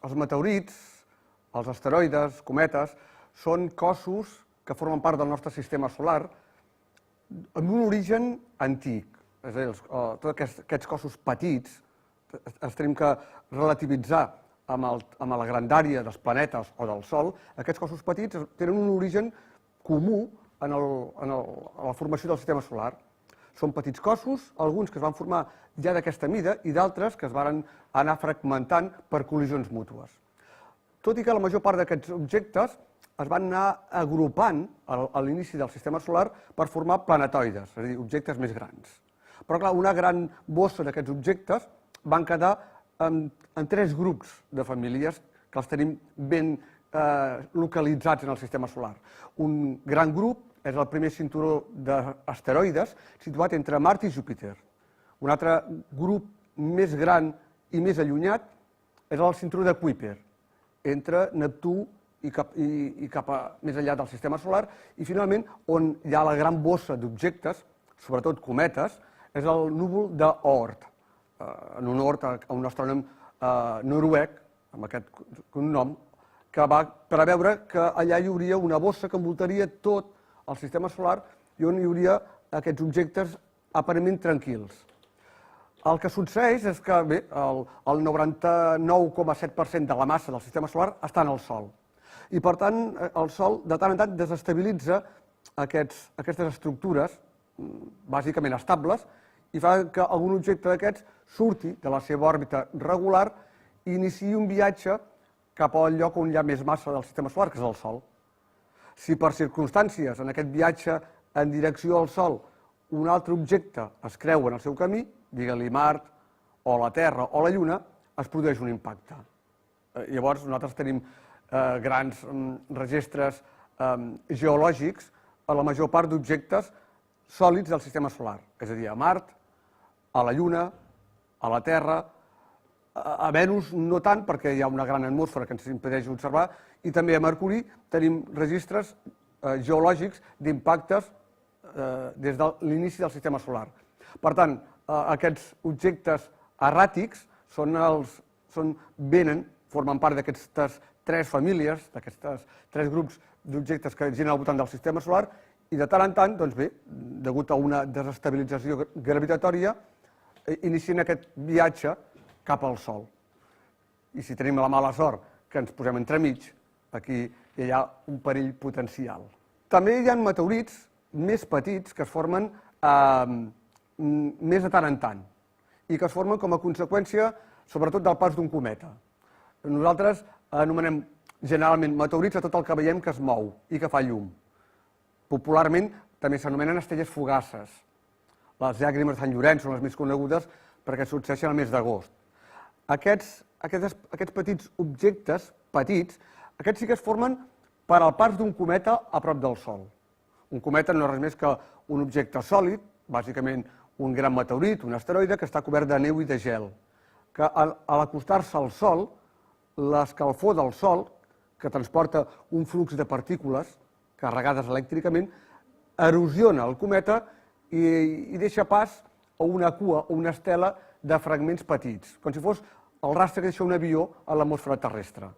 Els meteorits, els asteroides, cometes, són cossos que formen part del nostre sistema solar amb un origen antic. És a dir, tots aquests cossos petits els tenim que relativitzar amb la grandària dels planetes o del Sol. Aquests cossos petits tenen un origen comú en la formació del sistema solar. Són petits cossos, alguns que es van formar ja d'aquesta mida i d'altres que es van anar fragmentant per col·lisions mútues. Tot i que la major part d'aquests objectes es van anar agrupant a l'inici del sistema solar per formar planetoides, és a dir, objectes més grans. Però, clar, una gran bossa d'aquests objectes van quedar en 3 grups de famílies que els tenim ben localitzats en el sistema solar. Un gran grup és el primer cinturó d'asteroides situat entre Mart i Júpiter. Un altre grup més gran i més allunyat és el cinturó de Kuiper, entre Neptú i cap més enllà del sistema solar, i finalment, on hi ha la gran bossa d'objectes, sobretot cometes, és el núvol d'Oort, en honor a un astrònom noruec, amb aquest cognom, que va preveure que allà hi hauria una bossa que envoltaria tot el sistema solar i on hi hauria aquests objectes aparentment tranquils. El que succeeix és que el 99,7% de la massa del sistema solar està en el Sol. I, per tant, el Sol de tant en tant desestabilitza aquestes estructures bàsicament estables i fa que algun objecte d'aquests surti de la seva òrbita regular i iniciï un viatge cap al lloc on hi ha més massa del sistema solar, que és el Sol. Si per circumstàncies en aquest viatge en direcció al Sol un altre objecte es creua en el seu camí, digue-li Mart, o la Terra, o la Lluna, es produeix un impacte. Llavors, nosaltres tenim grans registres geològics a la major part d'objectes sòlids del sistema solar, és a dir, a Mart, a la Lluna, a la Terra, a Venus no tant perquè hi ha una gran atmosfera que ens impedeix observar, i també a Mercuri tenim registres geològics d'impactes des de l'inici del sistema solar. Per tant, aquests objectes erràtics formen part d'aquestes 3 famílies, d'aquests 3 grups d'objectes que giren al voltant del sistema solar, i de tant en tant, doncs bé, degut a una desestabilització gravitatòria, inicien aquest viatge cap al Sol. I si tenim la mala sort que ens posem entremig, aquí hi ha un perill potencial. També hi ha meteorits més petits que es formen més de tant en tant i que es formen com a conseqüència sobretot del pas d'un cometa. Nosaltres anomenem generalment meteorits a tot el que veiem que es mou i que fa llum. Popularment també s'anomenen estrelles fugaces. Les llàgrimes de Sant Llorenç són les més conegudes perquè succeeixen al mes d'agost. Aquests petits objectes, aquests sí que es formen per al pas d'un cometa a prop del Sol. Un cometa no és res més que un objecte sòlid, bàsicament un gran meteorit, un asteroide, que està cobert de neu i de gel, que a l'acostar-se al Sol, l'escalfor del Sol, que transporta un flux de partícules carregades elèctricament, erosiona el cometa i deixa pas a una cua o una estela de fragments petits, com si fos el rastre que deixa un avió a l'atmosfera terrestre.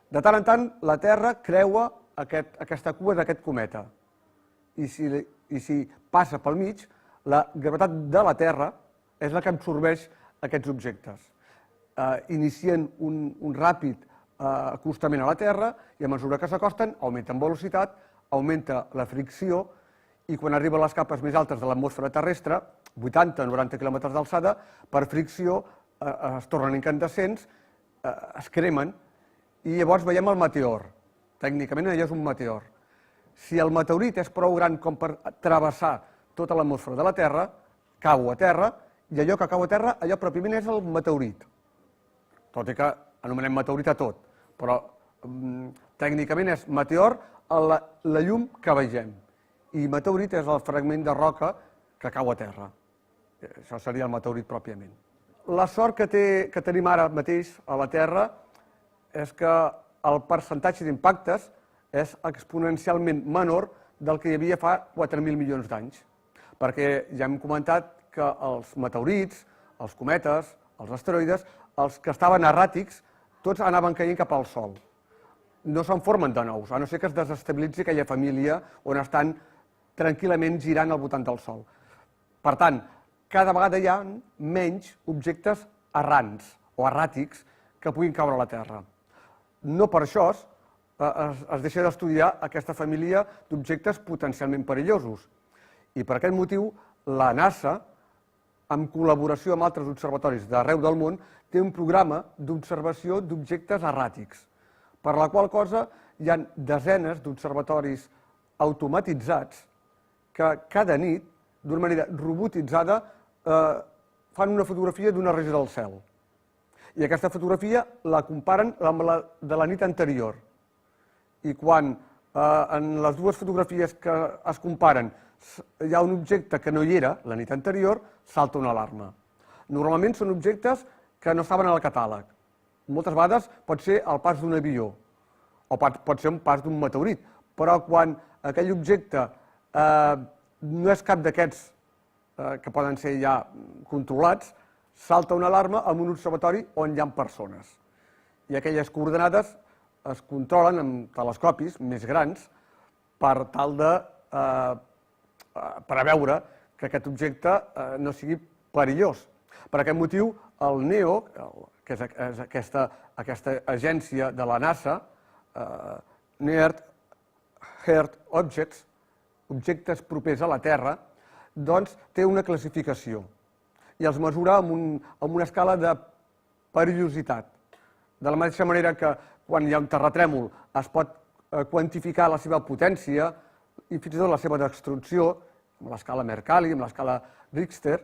De tant en tant, la Terra creua aquesta cua d'aquest cometa. I si passa pel mig, la gravetat de la Terra és la que absorbeix aquests objectes. Inicien un ràpid acostament a la Terra i a mesura que s'acosten augmenten velocitat, augmenta la fricció i quan arriben a les capes més altes de l'atmosfera terrestre, 80-90 quilòmetres d'alçada, per fricció es tornen incandescents, es cremen i llavors veiem el meteor. Tècnicament allò és un meteor. Si el meteorit és prou gran com per travessar tota l'atmosfera de la Terra, cau a terra, i allò que cau a terra, allò pròpiament és el meteorit. Tot i que anomenem meteorit a tot, però tècnicament és meteor la llum que vegem, i meteorit és el fragment de roca que cau a terra. Això seria el meteorit pròpiament. La sort que tenim ara mateix a la Terra és que el percentatge d'impactes és exponencialment menor del que hi havia fa 4.000 milions d'anys, perquè ja hem comentat que els meteorits, els cometes, els asteroides, els que estaven erràtics tots anaven caient cap al Sol. No se'n formen de nous, a no ser que es desestabilitzi aquella família on estan tranquil·lament girant al voltant del Sol. Per tant, cada vegada hi ha menys objectes errants o erràtics que puguin caure a la Terra. No per això es deixa d'estudiar aquesta família d'objectes potencialment perillosos. I per aquest motiu, la NASA, en col·laboració amb altres observatoris d'arreu del món, té un programa d'observació d'objectes erràtics, per la qual cosa hi ha desenes d'observatoris automatitzats que cada nit, d'una manera robotitzada, fan una fotografia d'una regió del cel. I aquesta fotografia la comparen amb la de la nit anterior. I quan en les dues fotografies que es comparen hi ha un objecte que no hi era la nit anterior, salta una alarma. Normalment són objectes que no estaven al catàleg. Moltes vegades pot ser el pas d'un avió o pot ser un pas d'un meteorit, però quan aquell objecte no és cap d'aquests que poden ser ja controlats, salta una alarma en un observatori on hi ha persones. I aquelles coordenades es controlen amb telescopis més grans per tal de preveure que aquest objecte no sigui perillós. Per aquest motiu, el NEO, que és aquesta agència de la NASA, Near Earth Objects, objectes propers a la Terra, doncs té una classificació i els mesura amb una escala de perillositat. De la mateixa manera que quan hi ha un terratrèmol es pot quantificar la seva potència i fins i tot la seva destrucció, amb l'escala Mercalli, amb l'escala Richter,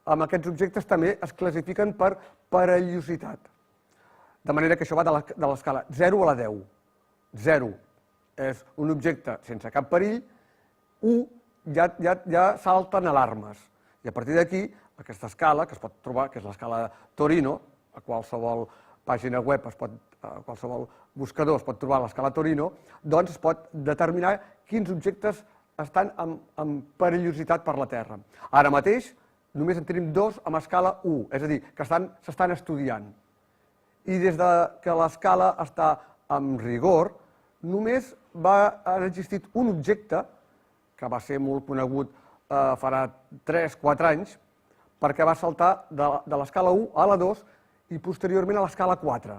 amb aquests objectes també es classifiquen per perillositat. De manera que això va de l'escala 0 a la 10. 0 és un objecte sense cap perill, 1 ja salten alarmes. I a partir d'aquí, aquesta escala, que es pot trobar, que és l'escala Torino, a qualsevol pàgina web, a qualsevol buscador es pot trobar l'escala Torino, doncs es pot determinar quins objectes estan en perillositat per la Terra. Ara mateix només en tenim 2 amb escala 1, és a dir, que s'estan estudiant. I des que l'escala està en rigor, només ha existit un objecte, que va ser molt conegut farà 3-4 anys, perquè va saltar de l'escala 1 a la 2 i posteriorment a l'escala 4,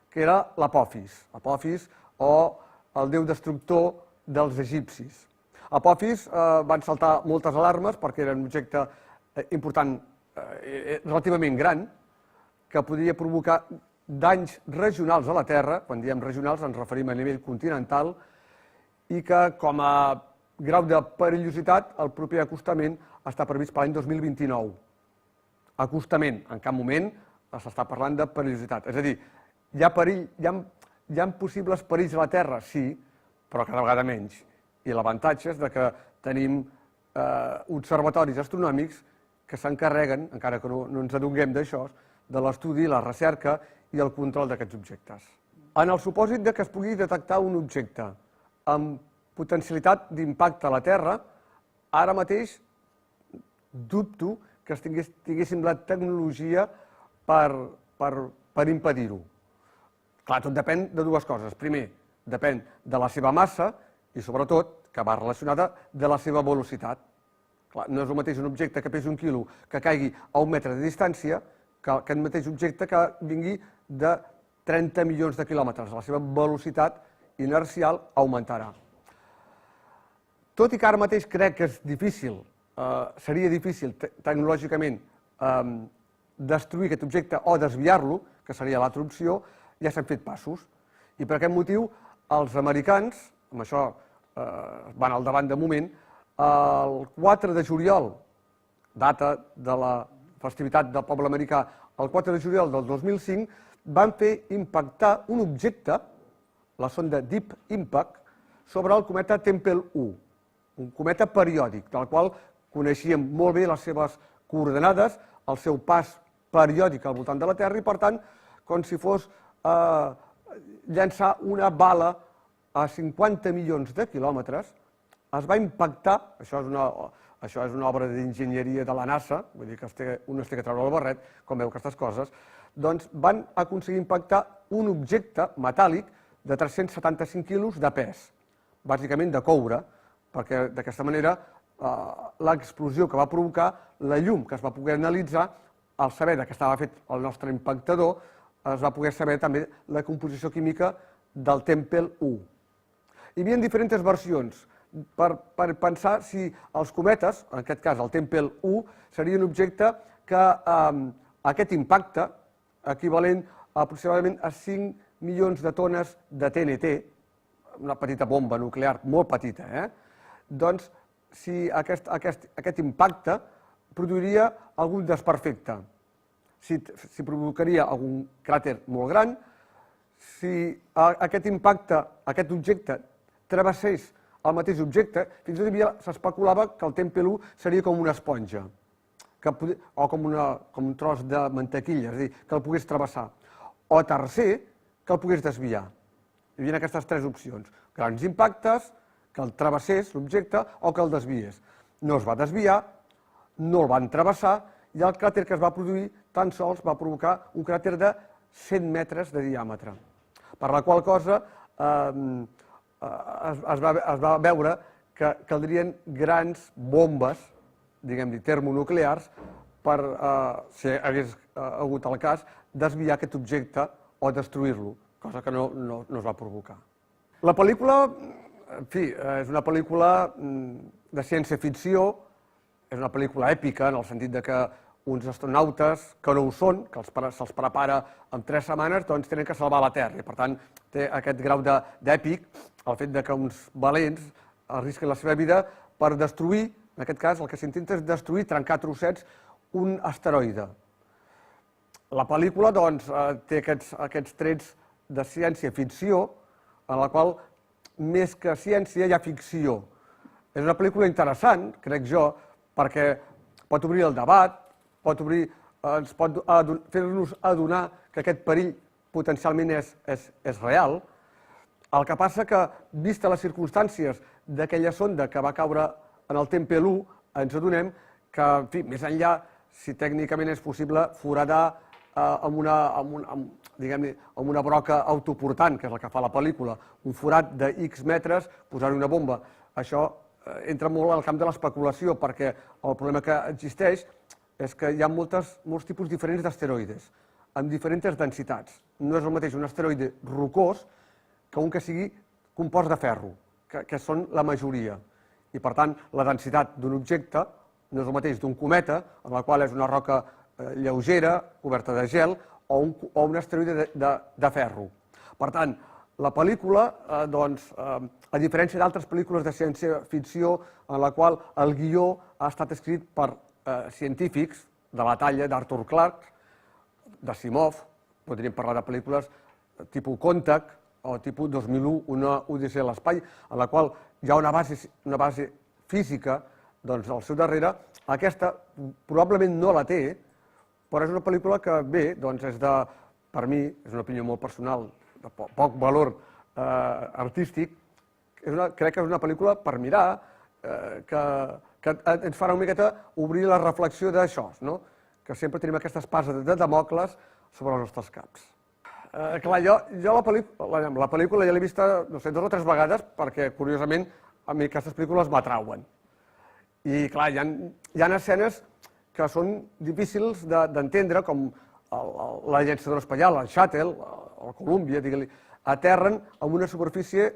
que era l'Apophis. Apophis o el déu destructor dels egipcis. Apophis van saltar moltes alarmes perquè era un objecte important, relativament gran, que podria provocar danys regionals a la Terra, quan diem regionals ens referim a nivell continental, i que com a grau de perillositat el proper acostament està previst per l'any 2029. Acostament, en cap moment s'està parlant de perillositat. És a dir, hi ha possibles perills a la Terra, sí, però cada vegada menys. I l'avantatge és que tenim observatoris astronòmics que s'encarreguen, encara que no ens adonem d'això, de l'estudi, la recerca i el control d'aquests objectes. En el supòsit que es pugui detectar un objecte amb potencialitat d'impacte a la Terra, ara mateix dubto que tinguéssim la tecnologia per impedir-ho. Clar, tot depèn de dues coses. Primer, depèn de la seva massa i, sobretot, que va relacionada de la seva velocitat. Clar, no és el mateix un objecte que pesi 1 quilo que caigui a 1 metre de distància que aquest mateix objecte que vingui de 30 milions de quilòmetres. La seva velocitat inercial augmentarà. Tot i que ara mateix crec que és difícil, seria difícil tecnològicament destruir aquest objecte o desviar-lo, que seria l'altra opció, ja s'han fet passos. I per aquest motiu els americans, amb això van al davant de moment, el 4 de juliol, data de la festivitat del poble americà, el 4 de juliol del 2005, van fer impactar un objecte, la sonda Deep Impact, sobre el cometa Tempel 1, un cometa periòdic, del qual coneixíem molt bé les seves coordenades, el seu pas periòdic al voltant de la Terra i, per tant, com si fos llançar una bala a 50 milions de quilòmetres, es va impactar, això és això és una obra d'enginyeria de la NASA, vull dir que un es té que treure el barret, quan veu aquestes coses, doncs van aconseguir impactar un objecte metàl·lic de 375 quilos de pes, bàsicament de coure, perquè d'aquesta manera l'explosió que va provocar, la llum que es va poder analitzar, al saber que estava fet el nostre impactador, es va poder saber també la composició química del Tempel 1. Hi havia diferents versions per pensar si els cometes, en aquest cas el Tempel 1, seria un objecte que aquest impacte, equivalent aproximadament a 5 milions de tones de TNT, una petita bomba nuclear, molt petita, doncs si aquest impacte produiria algun desperfecte, si provocaria algun cràter molt gran, si aquest impacte, aquest objecte, travessés el mateix objecte, fins i tot s'especulava que el Tempel 1 seria com una esponja, o com un tros de mantequilla, és a dir, que el pogués travessar. O tercer, que el pogués desviar. Hi havia aquestes tres opcions, grans impactes, que el travessés l'objecte o que el desviés. No es va desviar, no el van travessar i el cràter que es va produir tan sols va provocar un cràter de 100 metres de diàmetre, per la qual cosa es va veure que caldrien grans bombes, diguem-ne, termonuclears, per, si hagués hagut el cas, desviar aquest objecte o destruir-lo, cosa que no es va provocar. La pel·lícula, en fi, és una pel·lícula de ciència-ficció, és una pel·lícula èpica, en el sentit que uns astronautes, que no ho són, que se'ls prepara en 3 setmanes, doncs tenen que salvar la Terra. I, per tant, té aquest grau d'èpic el fet que uns valents arrisquen la seva vida per destruir, en aquest cas, el que s'intenta és destruir, trencar a trossets, un asteroide. La pel·lícula, doncs, té aquests trets de ciència-ficció, en la qual, més que ciència, hi ha ficció. És una pel·lícula interessant, crec jo, perquè pot obrir el debat, pot fer-nos adonar que aquest perill potencialment és real. El que passa que, vista les circumstàncies d'aquella sonda que va caure en el Tempel 1, ens adonem que, en fi, més enllà, si tècnicament és possible, foradar amb una broca autoportant, que és el que fa la pel·lícula, un forat de X metres, posar-hi una bomba. Això entra molt al camp de l'especulació, perquè el problema que existeix és que hi ha molts tipus diferents d'asteroides, amb diferents densitats. No és el mateix un asteroide rocós que un que sigui compost de ferro, que són la majoria. I, per tant, la densitat d'un objecte no és el mateix d'un cometa, en la qual és una roca lleugera, coberta de gel, o un asteroide de ferro. Per tant, la pel·lícula, a diferència d'altres pel·lícules de ciència-ficció en la qual el guió ha estat escrit per científics de la talla d'Arthur Clarke, d'Asimov, podríem parlar de pel·lícules tipus Contact o tipus 2001, una odissea a l'espai, en la qual hi ha una base física al seu darrere. Aquesta probablement no la té, però és una pel·lícula que, bé, per mi, és una opinió molt personal, de poc valor artístic, crec que és una pel·lícula per mirar, que ens farà una miqueta obrir la reflexió d'això, que sempre tenim aquesta espasa de Damocles sobre els nostres caps. Clar, jo la pel·lícula ja l'he vista, no sé, 2 o 3 vegades, perquè, curiosament, a mi aquestes pel·lícules m'atrauen. I, clar, hi ha escenes que són difícils d'entendre, com l'agència espacial, el Shuttle, el Columbia, aterren en una superfície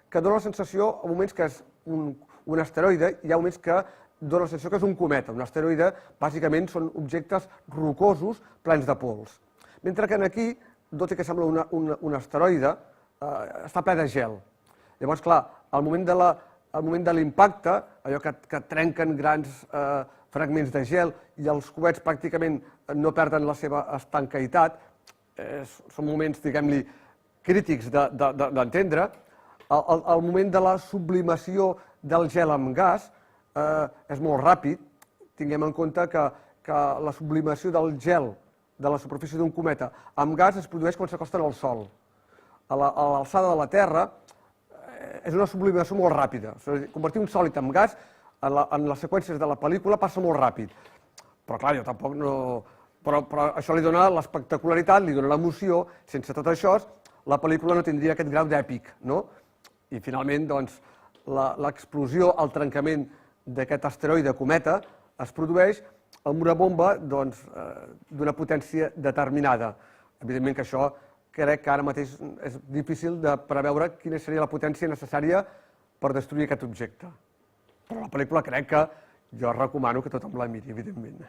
que dona la sensació, a moments que és un asteroide, i hi ha moments que dona la sensació que és un cometa. Un asteroide, bàsicament, són objectes rocosos plens de pols. Mentre que aquí, tot i que sembla un asteroide, està ple de gel. Llavors, clar, al moment de l'impacte, allò que trenquen grans fragments de gel i els coets pràcticament no perden la seva estancaïtat, són moments, diguem-li, crítics d'entendre. El moment de la sublimació del gel amb gas és molt ràpid. Tinguem en compte que la sublimació del gel de la superfície d'un cometa amb gas es produeix quan s'acosten al Sol. A l'alçada de la Terra és una sublimació molt ràpida. Convertir un sòlid en gas en les seqüències de la pel·lícula passa molt ràpid. Però clar, jo tampoc no... Però això li dona l'espectacularitat, li dona l'emoció. Sense tot això, la pel·lícula no tindria aquest grau d'èpic, no? I finalment, doncs, l'explosió, el trencament d'aquest asteroide cometa es produeix amb una bomba d'una potència determinada. Evidentment que això crec que ara mateix és difícil de preveure quina seria la potència necessària per destruir aquest objecte. Però la pel·lícula crec que jo recomano que tothom la miri, evidentment.